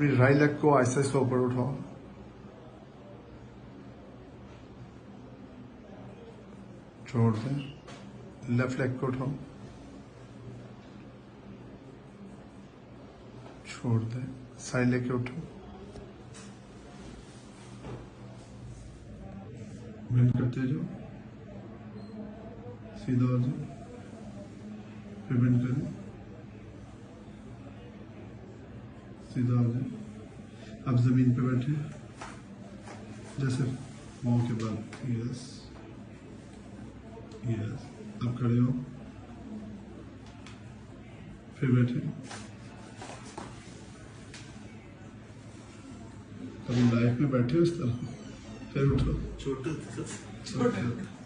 अपनी right leg को आहिस्ते से ऊपर उठाओ, छोड़ दें। लेफ्ट लेग को उठाओ, छोड़ दें। साइड लेके उठो, बेंड करते जाओ, सीधा हो जाओ, फिर बेंड करें, सीधा हो जाए। अब जमीन पे बैठे जैसे पाँव के बल। Yes yes. अब खड़े हो, फिर बैठे। कभी लाइफ में बैठे हो इस तरह? फिर उठो,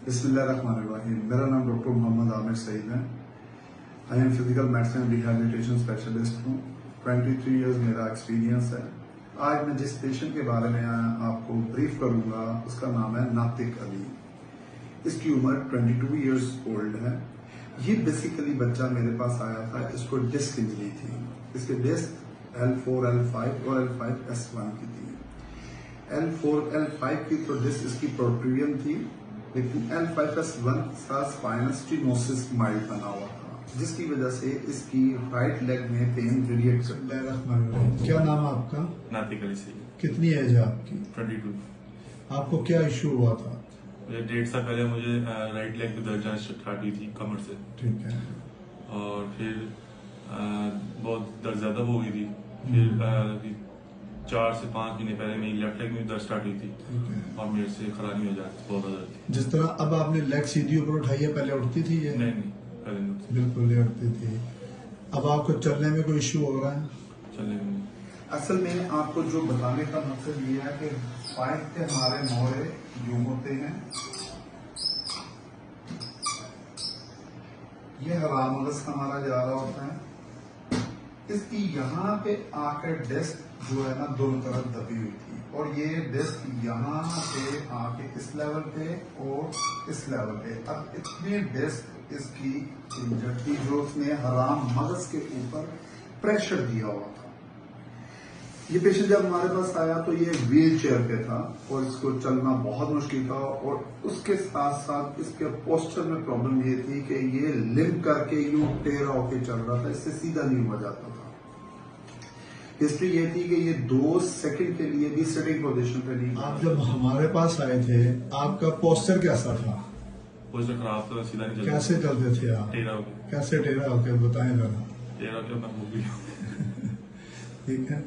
बिस्मिल्लाहिर्रहमानिर्रहीम। मेरा नाम डॉक्टर मोहम्मद आमिर सईद है। I am physical medicine rehabilitation specialist हूँ। 23 इयर्स मेरा एक्सपीरियंस है। आज मैं जिस पेशेंट के बारे में आपको ब्रीफ करूंगा उसका नाम है नातिक अली। इसकी उम्र 22 इयर्स ओल्ड है। ये बेसिकली बच्चा मेरे पास आया था, इसको डिस्क इंजरी थी। इसके डिस्क L4, L5 और L5S1 की थी। L4, L5 की तो डिस्क इसकी प्रोट्रूजन थी, लेकिन L5S1 का स्पाइनल स्टीनोसिस माइल्ड बना हुआ था, जिसकी वजह से इसकी राइट लेग में पेन रिएक्ट करता है। क्या नाम है आपका? नातिक अली सही। कितनी एज है आपकी? 22। आपको क्या इशू हुआ था? 1.5 साल पहले मुझे राइट लेग में दर्द जाना स्टार्ट हुई थी कमर से। ठीक है। और फिर बहुत दर्द ज्यादा हो गई थी। फिर 4 से 5 महीने पहले मेरी लेफ्ट लेग में दर्द स्टार्ट हुई थी और मेरे से खड़ा नहीं हो जाती, बहुत ज्यादा थी। जिस तरह अब आपने लेग सीधी ऊपर उठाई है, पहले उठती थी ये? नहीं पहले नहीं। बिल्कुल नहीं उठती थी। अब आपको चलने में कोई इशू हो रहा है? चलने में असल में आपको जो बताने का मकसद ये है कि स्पाइन के हमारे मोहरे यूं होते हैं। ये हवा मगज हमारा जा रहा होता है। इसकी यहाँ पे आकर डिस्क जो है ना दोनों तरफ दबी हुई थी, और ये डिस्क यहाँ से आके इस लेवल पे और इस लेवल पे। अब इतनी डिस्क इसकी इंजर्ड थी जो उसने हराम मगज के ऊपर प्रेशर दिया हुआ था। ये पेशेंट जब हमारे पास आया तो ये व्हील चेयर पे था और इसको चलना बहुत मुश्किल था, और उसके साथ साथ इसके पोस्चर में प्रॉब्लम ये थी कि ये लिम्प करके यूं टेढ़ा होके चल रहा था, इससे सीधा नहीं हो जाता था। हिस्ट्री ये थी कि ये 2 सेकंड के लिए भी सिटिंग पोजीशन पे नहीं। आप जब हमारे पास आए थे आपका पोस्चर कैसा था? पोस्चर खराब था, सीधा नहीं चलता। कैसे चलते थे आप? टेढ़ा हो गया। कैसे टेढ़ा होके बताएं जरा। टेढ़ा होकर मैं हो गया। ठीक है।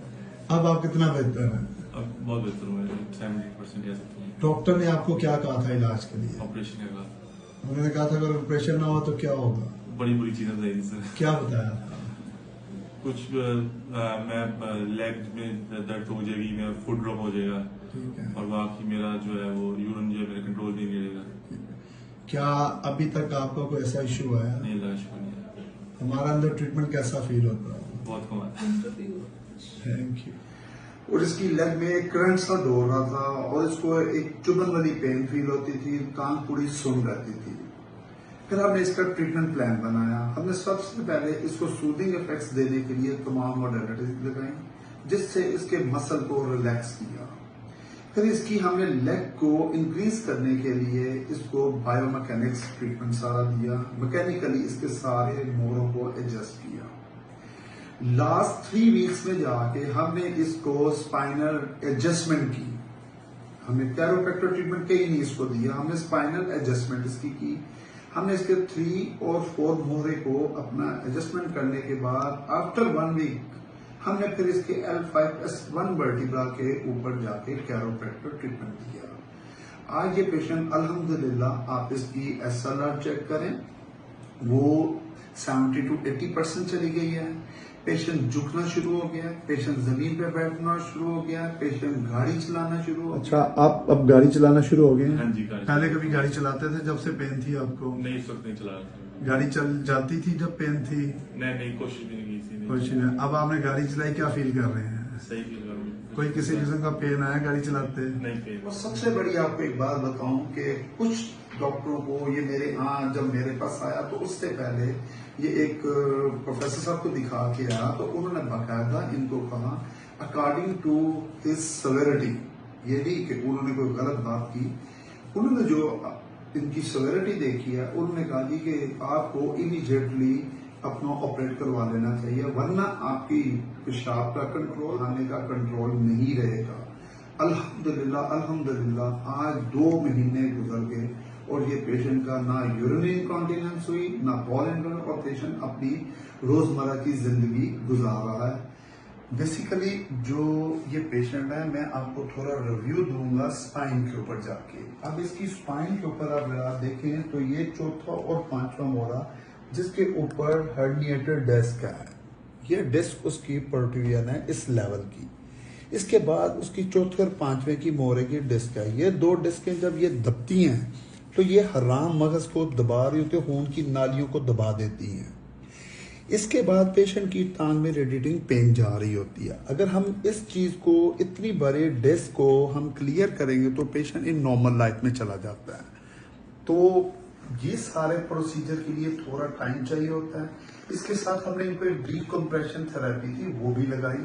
अब आप कितना बेहतर है? अब बहुत बेहतर हुआ है, 70% कह सकता हूँ। डॉक्टर ने आपको क्या कहा था इलाज के लिए? ऑपरेशन का उन्होंने कहा था अगर ऑपरेशन ना हो तो क्या होगा? बड़ी बुरी चीजें बताई थी सर। क्या बताया था? कुछ मैं लेग में दर्द हो जाएगी, मेरा फुट ड्रॉप हो जाएगा, ठीक है। और बाकी मेरा जो है वो यूरिन जो है मेरे कंट्रोल नहीं रहेगा। क्या अभी तक आपका कोई ऐसा इशू आया? नहीं, लाश को नहीं है। हमारा अंदर ट्रीटमेंट कैसा फील होता है? बहुत कमाल। Thank you. और इसकी लेग में एक करंट सा दौड़ रहा था, और इसको एक चुभन वाली पेन फील होती थी, टांग पूरी सुन रहती थी। फिर हमने इसका ट्रीटमेंट प्लान बनाया। हमने सबसे पहले इसको सूदिंग इफेक्ट्स देने के लिए तमाम मॉडर्निटीज लगाई, जिससे इसके मसल को रिलैक्स किया। फिर इसकी हमने लेग को इंक्रीज करने के लिए इसको बायोमैकेनिक्स ट्रीटमेंट सारा दिया। मैकेनिकली इसके सारे मोरों को एडजस्ट किया। लास्ट 3 वीक्स में जाके हमने इसको स्पाइनल एडजस्टमेंट की। हमने कैरोप्रैक्टर ट्रीटमेंट कहीं नहीं इसको दिया, हमने स्पाइनल एडजस्टमेंट इसकी की। हमने इसके 3 और 4 मोहरे को अपना एडजस्टमेंट करने के बाद आफ्टर 1 वीक हमने फिर इसके L5S1 वर्टिब्रा के ऊपर जाके कैरोप्रैक्टर ट्रीटमेंट दिया। आज ये पेशेंट अल्हम्दुलिल्लाह, आप इसकी SLR चेक करें, वो 70 to 80% चली गई है। पेशेंट झुकना शुरू हो गया, पेशेंट जमीन पे बैठना शुरू हो गया, पेशेंट गाड़ी चलाना शुरू हो गया। अच्छा, आप अब गाड़ी चलाना शुरू हो गए? हाँ जी, गाड़ी। पहले कभी गाड़ी चलाते थे जब से पेन थी आपको? नहीं, इस वक्त नहीं चला रहा। गाड़ी चल जाती थी जब पेन थी? नहीं, कोशिश भी नहीं की थी। कुछ नहीं। अब आपने गाड़ी चलाई, क्या फील कर रहे हैं? सही फील कर रहा हूँ। कोई किसी किस्म का पेन आया गाड़ी चलाते? नहीं पेन। और सबसे बड़ी आपको एक बात बताऊं कि कुछ डॉक्टरों को ये मेरे यहाँ जब मेरे पास आया तो उससे पहले ये एक प्रोफेसर साहब को दिखा के आया, तो उन्होंने बाकायदा इनको कहा अकॉर्डिंग टू हिज सेवेरिटी, ये नहीं कि उन्होंने कोई गलत बात की, उन्होंने जो इनकी सेवेरिटी देखी है उन्होंने कहा जी कि आपको इमीडिएटली अपना ऑपरेट करवा लेना चाहिए, वरना आपकी पेशाब का कंट्रोल, खाने का कंट्रोल नहीं रहेगा। अल्हम्दुलिल्लाह अल्हम्दुलिल्लाह आज 2 महीने गुजर गए और ये पेशेंट का ना यूरिनरी इनकॉन्टिनेंस हुई, ना बॉल इनकॉन्टिनेंस, और पेशेंट अपनी रोजमर्रा की जिंदगी गुजार रहा है। बेसिकली जो ये पेशेंट है, मैं आपको थोड़ा रिव्यू दूंगा स्पाइन के ऊपर जाके। अब इसकी स्पाइन के ऊपर आप देखें तो ये चौथा और 5वां मोहरा जिसके ऊपर हर्निएटेड डिस्क है, ये डिस्क उसकी प्रोट्रूजन है इस लेवल की। इसके बाद उसकी चौथे और 5वें की मोहरे की डिस्क है। ये 2 डिस्कें जब ये दबती हैं तो ये हराम मगज को दबा रही होती है, खून की नालियों को दबा देती हैं। इसके बाद पेशेंट की टांग में रेडिएटिंग पेन जा रही होती है। अगर हम इस चीज को, इतनी बड़े डिस्क को हम क्लियर करेंगे तो पेशेंट इन नॉर्मल लाइफ में चला जाता है। तो ये सारे प्रोसीजर के लिए थोड़ा टाइम चाहिए होता है। इसके साथ हमने इनको एक डीकम्प्रेशन थेरेपी थी वो भी लगाई,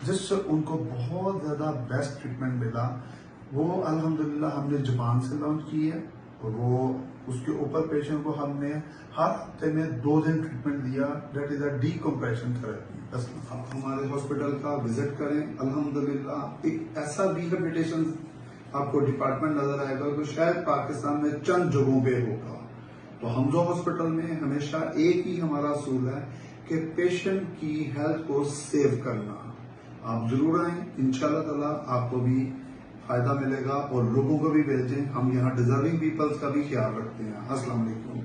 जिससे उनको बहुत ज्यादा बेस्ट ट्रीटमेंट मिला। वो अल्हम्दुलिल्लाह हमने जापान से लॉन्च की है और वो उसके ऊपर पेशेंट को हमने हर हफ्ते में 2 दिन ट्रीटमेंट दिया, that is a decompression therapy. बस आप हमारे हॉस्पिटल का विजिट करें। अल्हम्दुलिल्लाह एक ऐसा रिहेबिलिटेशन आपको डिपार्टमेंट नजर आएगा तो शायद पाकिस्तान में चंद जगहों पे होगा। तो हमजा हॉस्पिटल में हमेशा एक ही हमारा असूल है कि पेशेंट की हेल्थ को सेव करना। आप जरूर आए, इंशाल्लाह ताला आपको भी फायदा मिलेगा और लोगों को भी भेजें। हम यहाँ डिजर्विंग पीपल्स का भी ख्याल रखते हैं। अस्सलाम वालेकुम।